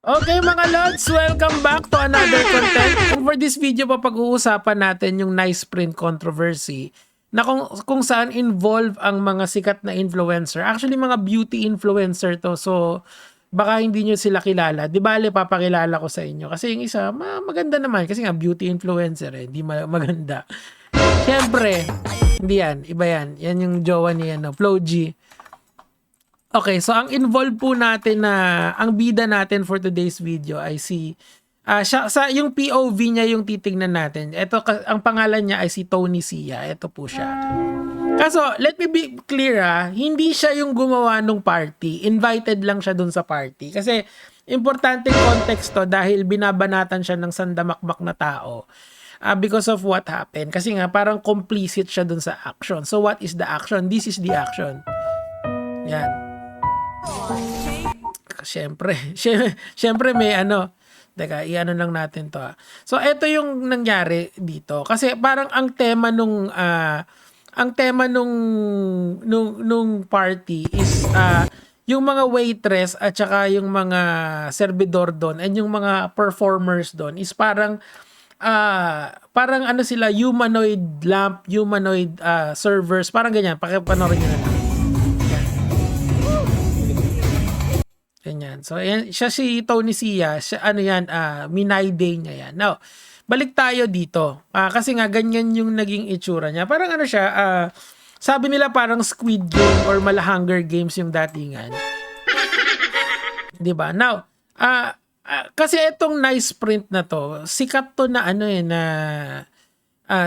Okay mga lods, welcome back to another content. And for this video pag-uusapan natin yung nice print controversy na kung saan involve ang mga sikat na influencer. Actually mga beauty influencer to, so baka hindi nyo sila kilala. Di bale papakilala ko sa inyo kasi yung isa maganda naman kasi nga beauty influencer hindi maganda. Siyempre, hindi yan, iba yan. Yan yung jowa ni Flo G. Okay, so ang involved po natin ang bida natin for today's video ay yung POV niya yung titingnan natin. Ito, ang pangalan niya ay si Tony Sia. Ito po siya. Kaso, let me be clear hindi siya yung gumawa ng party. Invited lang siya dun sa party. Kasi, importanteng context to dahil binabanatan siya ng sandamakmak na tao. Because of what happened. Kasi nga, parang complicit siya dun sa action. So, what is the action? This is the action. Yan. Siyempre may teka, iano lang natin to. So ito yung nangyari dito kasi parang ang tema nung party is yung mga waitress at saka yung mga servidor doon and yung mga performers doon is parang sila humanoid lamp, humanoid servers, parang ganyan. Pakipanorin niyo na lang. Ganyan. So, siya si Tony Sia. Siya, Minay Day niya yan. Now, balik tayo dito. Kasi nga, ganyan yung naging itsura niya. Parang siya, sabi nila parang Squid Game or Hunger Games yung datingan. Diba? Now, kasi itong nice print na to, sikat to na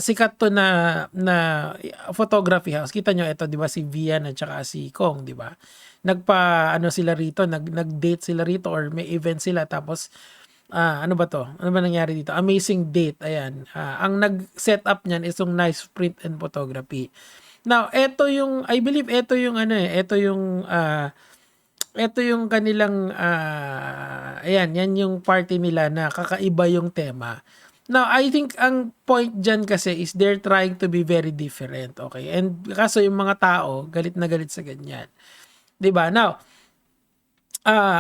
sikat to na photography house. Kita nyo ito, 'di ba, si Vian at saka si Kong, 'di ba? Sila rito, nag-date sila rito or may event sila tapos ano ba to? Ano ba nangyari dito? Amazing date. Ayan. Ang nag-set up niyan is yung nice print and photography. Now, I believe ito yung kanilang ayan, yan yung party nila na kakaiba yung tema. Now, I think ang point dyan kasi is they're trying to be very different, okay? And kaso yung mga tao, galit na galit sa ganyan. 'Di ba? Now,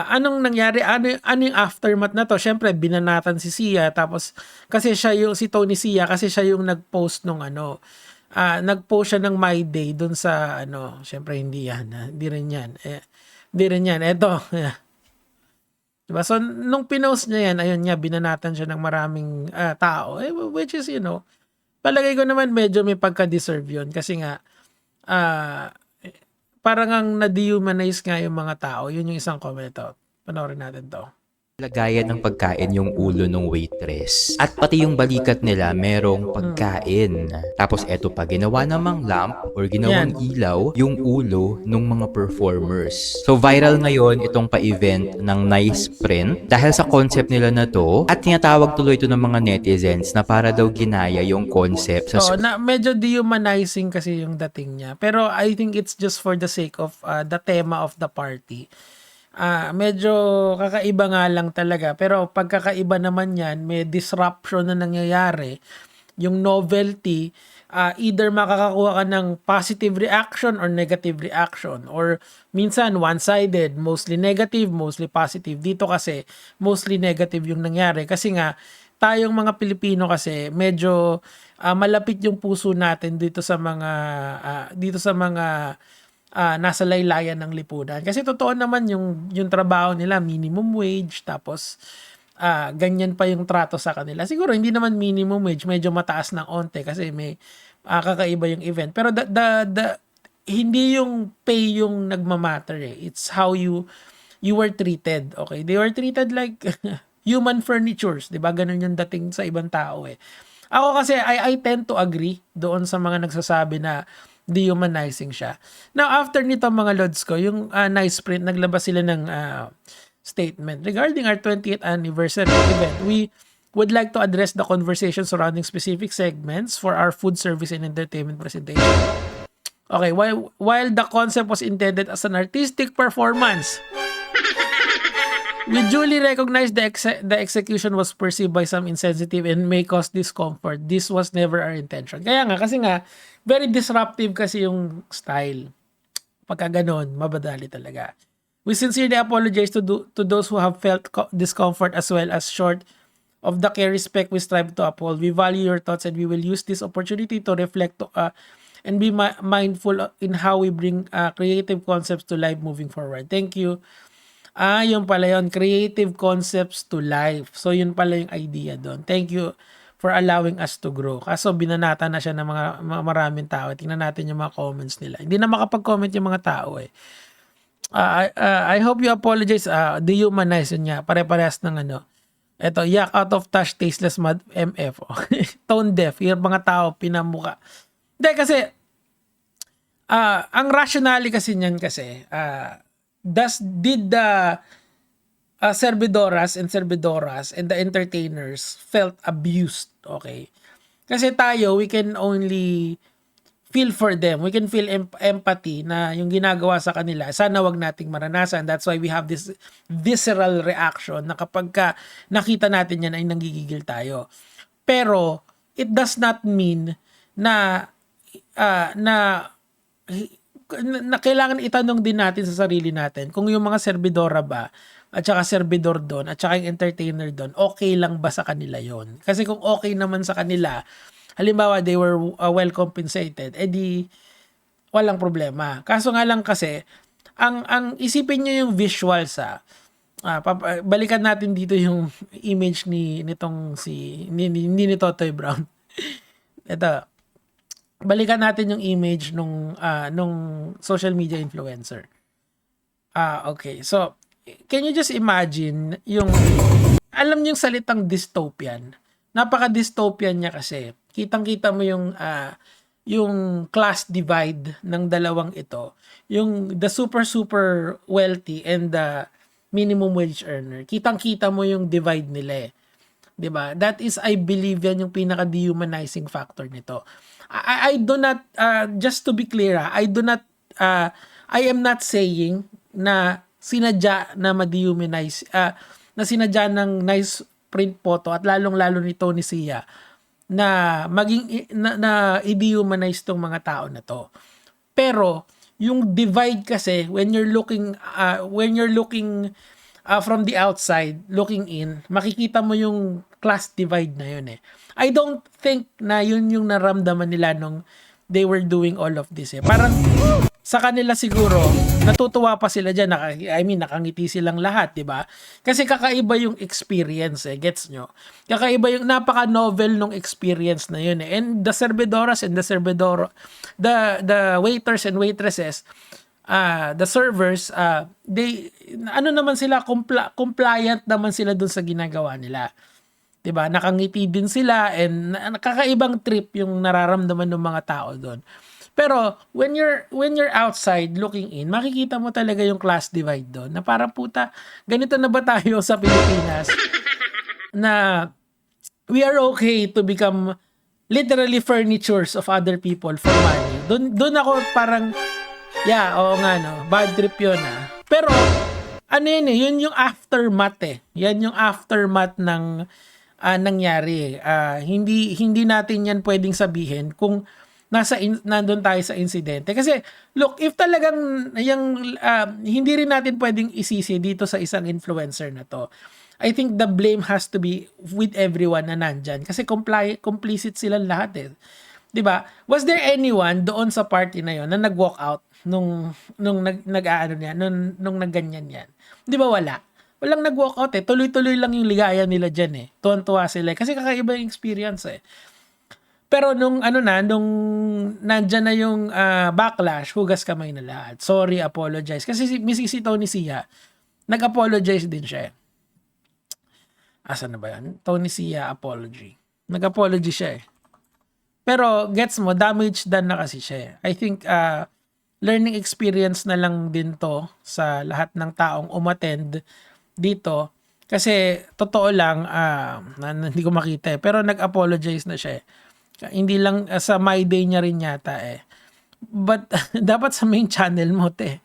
anong nangyari? Ano yung aftermath na to? Syempre, binanatan si Sia tapos kasi si Tony Sia kasi siya yung nag-post nung nag-post siya ng My Day dun sa syempre hindi yan, hindi rin yan. Eto. Diba? So, nung pinost niya yan, ayun nga, binanatan siya ng maraming tao. Which is, palagay ko naman medyo may pagka-deserve yun. Kasi nga, parang ang na-dehumanize nga yung mga tao. Yun yung isang comment to. Panoorin natin to. Lagayan ng pagkain yung ulo ng waitress. At pati yung balikat nila merong pagkain. Tapos eto pa, ginawa namang lamp or ginawang ilaw yung ulo ng mga performers. So viral ngayon itong pa-event ng nice print dahil sa concept nila na to at tinatawag tuloy ito ng mga netizens na para daw ginaya yung concept sa medyo dehumanizing kasi yung dating niya. Pero I think it's just for the sake of the tema of the party. Medyo kakaiba nga lang talaga. Pero pagkakaiba naman yan, may disruption na nangyayari. Yung novelty, either makakakuha ka ng positive reaction or negative reaction. Or minsan one-sided, mostly negative, mostly positive. Dito kasi, mostly negative yung nangyari. Kasi nga, tayong mga Pilipino kasi, medyo malapit yung puso natin dito sa mga nasa laylayan ng lipunan. Kasi totoo naman yung trabaho nila, minimum wage, tapos ganyan pa yung trato sa kanila. Siguro hindi naman minimum wage, medyo mataas ng onte kasi may kakaiba yung event. Pero hindi yung pay yung nagmamatter It's how you were treated. Okay? They were treated like human furnitures. Diba? Ganun yung dating sa ibang tao Ako kasi, I tend to agree doon sa mga nagsasabi na dehumanizing siya. Now, after nito mga lods ko, yung nice print, naglabas sila ng statement. Regarding our 20th anniversary event, we would like to address the conversation surrounding specific segments for our food service and entertainment presentation. Okay, while the concept was intended as an artistic performance, we duly recognize the execution was perceived by some insensitive and may cause discomfort. This was never our intention. Kaya nga, kasi nga, very disruptive kasi yung style. Pagka ganon, mabadali talaga. We sincerely apologize to those who have felt discomfort as well as short of the care respect we strive to uphold. We value your thoughts and we will use this opportunity to reflect and be mindful in how we bring creative concepts to life moving forward. Thank you. Yun pala yun. Creative concepts to life. So, yun pala yung idea doon. Thank you for allowing us to grow. Kaso, binanata na siya ng mga maraming tao. Tingnan natin yung mga comments nila. Hindi na makapag-comment yung mga tao eh. I hope you apologize. Dehumanize yun nga. Pare-parehas ng ano. Ito, yak out of touch, tasteless mad, MF. Tone deaf. Yung mga tao, pinamuka. Hindi, kasi, ang rationale kasi niyan kasi, did the servidoras and the entertainers felt abused, okay? Kasi tayo, we can only feel for them. We can feel empathy na yung ginagawa sa kanila, sana wag nating maranasan. That's why we have this visceral reaction na kapag nakita natin yan ay nanggigigil tayo. Pero, it does not mean na kailangan itanong din natin sa sarili natin kung yung mga servidora ba at saka servidor doon at saka yung entertainer doon, okay lang ba sa kanila yon? Kasi kung okay naman sa kanila, halimbawa they were well compensated, edi walang problema. Kaso nga lang kasi, ang isipin nyo yung visuals balikan natin dito yung image nitong hindi ni Totoy Brown. Ito, balikan natin yung image nung social media influencer. Okay. So, can you just imagine alam niyo yung salitang dystopian? Napaka-dystopian niya kasi. Kitang-kita mo yung class divide ng dalawang ito. Yung the super wealthy and the minimum wage earner. Kitang-kita mo yung divide nila eh. 'Di ba? That is, I believe, yan yung pinaka-dehumanizing factor nito. I do not, just to be clear, I am not saying na sinadya na ma-dehumanize, na sinadya ng nice print photo at lalong-lalo ni Tony Sia na maging na i-dehumanize tong mga tao na to. Pero yung divide kasi when you're looking from the outside looking in, makikita mo yung class divide na yun eh. I don't think na yun yung naramdaman nila nung they were doing all of this eh. Parang sa kanila siguro, natutuwa pa sila dyan. Nakangiti silang lahat, di ba? Kasi kakaiba yung experience eh. Gets nyo? Kakaiba yung napaka-novel nung experience na yun eh. And the servidoras and the waiters and waitresses, the servers, they, naman sila, compliant naman sila dun sa ginagawa nila. 'Di ba? Nakangiti din sila and nakakaibang trip yung nararamdaman ng mga tao doon. Pero when you're outside looking in, makikita mo talaga yung class divide doon. Na parang puta, ganito na ba tayo sa Pilipinas? Na we are okay to become literally furnitures of other people for money. Doon ako parang oo nga no, bad trip yun Pero ano yun eh, yun yung aftermath eh. Yan yung aftermath ng nangyari. Hindi natin yan pwedeng sabihin kung nandun tayo sa insidente. Kasi, look, if talagang hindi rin natin pwedeng isisi dito sa isang influencer na to, I think the blame has to be with everyone na nandyan. Kasi complicit silang lahat eh. 'Di ba? Was there anyone doon sa party na yon na nag-walk out nung nagganyan yan? 'Di ba wala? Walang nag-walk out eh. Tuloy-tuloy lang yung ligaya nila dyan eh. Tuwan-tuwa sila. Kasi kakaiba yung experience eh. Pero nung nandyan na yung backlash, hugas kamay na lahat. Sorry, apologize. Kasi si Tony Sia, nag-apologize din siya eh. Asan na ba yan? Tony Sia apology. Nag-apology siya eh. Pero gets mo, damage done na kasi siya eh. I think learning experience na lang din to sa lahat ng taong umattend dito. Kasi totoo lang, hindi ko makita eh. Pero nag-apologize na siya eh. Hindi lang sa My Day niya rin yata eh. But dapat sa main channel mo te.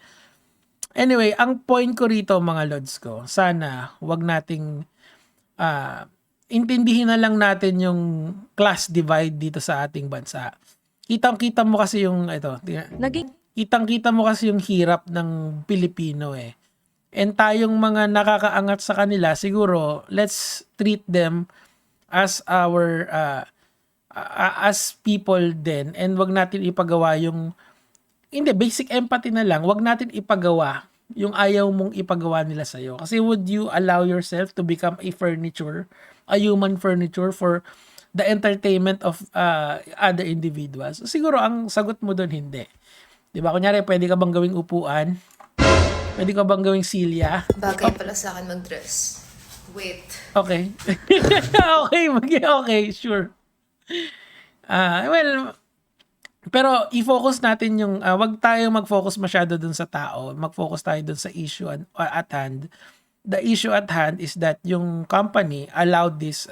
Anyway, ang point ko rito mga lods ko, sana wag nating intindihin na lang natin yung class divide dito sa ating bansa. Kitang-kita mo kasi yung kitang-kita mo kasi yung hirap ng Pilipino eh. And tayong mga nakakaangat sa kanila, siguro, let's treat them as our, as people din. And wag natin ipagawa yung, hindi, basic empathy na lang. Wag natin ipagawa yung ayaw mong ipagawa nila sa'yo. Kasi would you allow yourself to become a furniture, a human furniture for the entertainment of other individuals? Siguro ang sagot mo doon, hindi. Diba? Kunyari, pwede ka bang gawing upuan? Pwede ka bang gawing silya? Bagay pala sa akin mag-dress. Wait. Okay. Okay, sure. Well, pero i-focus natin yung, wag tayo mag-focus masyado dun sa tao. Mag-focus tayo dun sa issue at hand. The issue at hand is that yung company allowed this,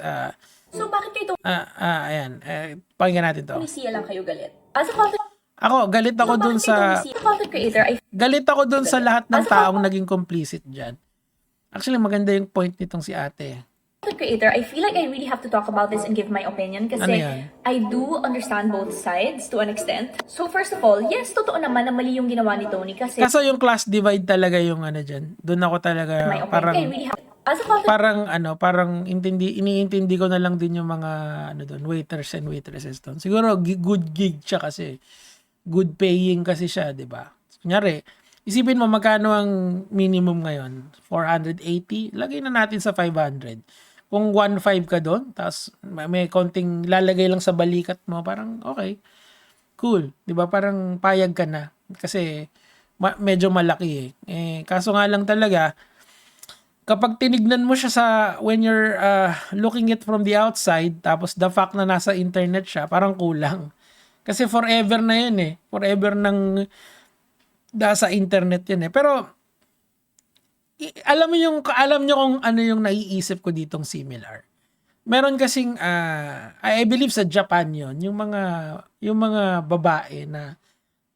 So bakit kayo ayan, pakinggan natin to. siya lang kayo galit? As a content, Ako, galit ako dun sa, as a content creator, I galit ako dun sa lahat ng taong naging complicit dyan. Actually, maganda yung point nitong si ate. feel like I really have to talk about this and give my opinion kasi Ano yan? I do understand both sides to an extent. So first of all, yes, totoo naman na mali yung ginawa ni Tony kasi Kaso yung class divide talaga yung ano dyan. Doon ako talaga my opinion, parang, I really have, as a content parang iniintindi ko na lang din yung mga ano doon, waiters and waitresses doon. Siguro good gig siya kasi. Good paying kasi siya, 'di ba? Kunyari, isipin mo magkano ang minimum ngayon? 480, lagay na natin sa 500. Kung 1.5 ka doon, tapos may konting lalagay lang sa balikat mo, parang okay. Cool, 'di ba? Parang payag ka na kasi medyo malaki kaso nga lang talaga kapag tinignan mo siya sa when you're looking it from the outside, tapos the fact na nasa internet siya, parang kulang. Kasi forever na yun forever nang nasa internet yun pero alam nyo kung ano yung naiisip ko ditong similar. Meron kasing I believe sa Japan yun, yung mga babae na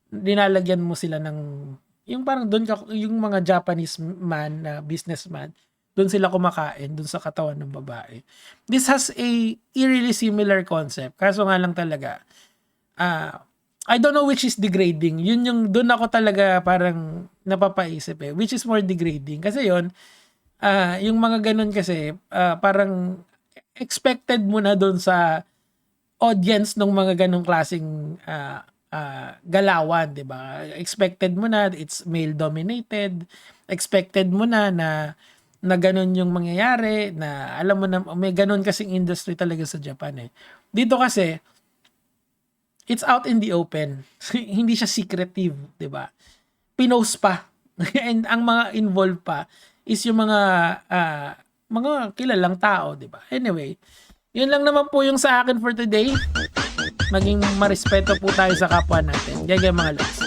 dinalagyan mo sila ng yung parang doon yung mga Japanese man na businessman, doon sila kumakain doon sa katawan ng babae. This has a eerily similar concept. Kaso nga lang talaga I don't know which is degrading. Yun yung doon ako talaga parang napapaisip which is more degrading kasi yun yung mga ganun kasi parang expected mo na doon sa audience ng mga ganung klaseng galawan, 'di ba? Expected mo na it's male dominated. Expected mo na ganun yung mangyayari, na alam mo na may ganun kasing industry talaga sa Japan Dito kasi it's out in the open. Hindi siya secretive, 'di ba? Pinost pa. And ang mga involved pa is yung mga kilalang tao, 'di ba? Anyway, yun lang naman po yung sa akin for today. Maging marespeto po tayo sa kapwa natin. Gaya mga lods.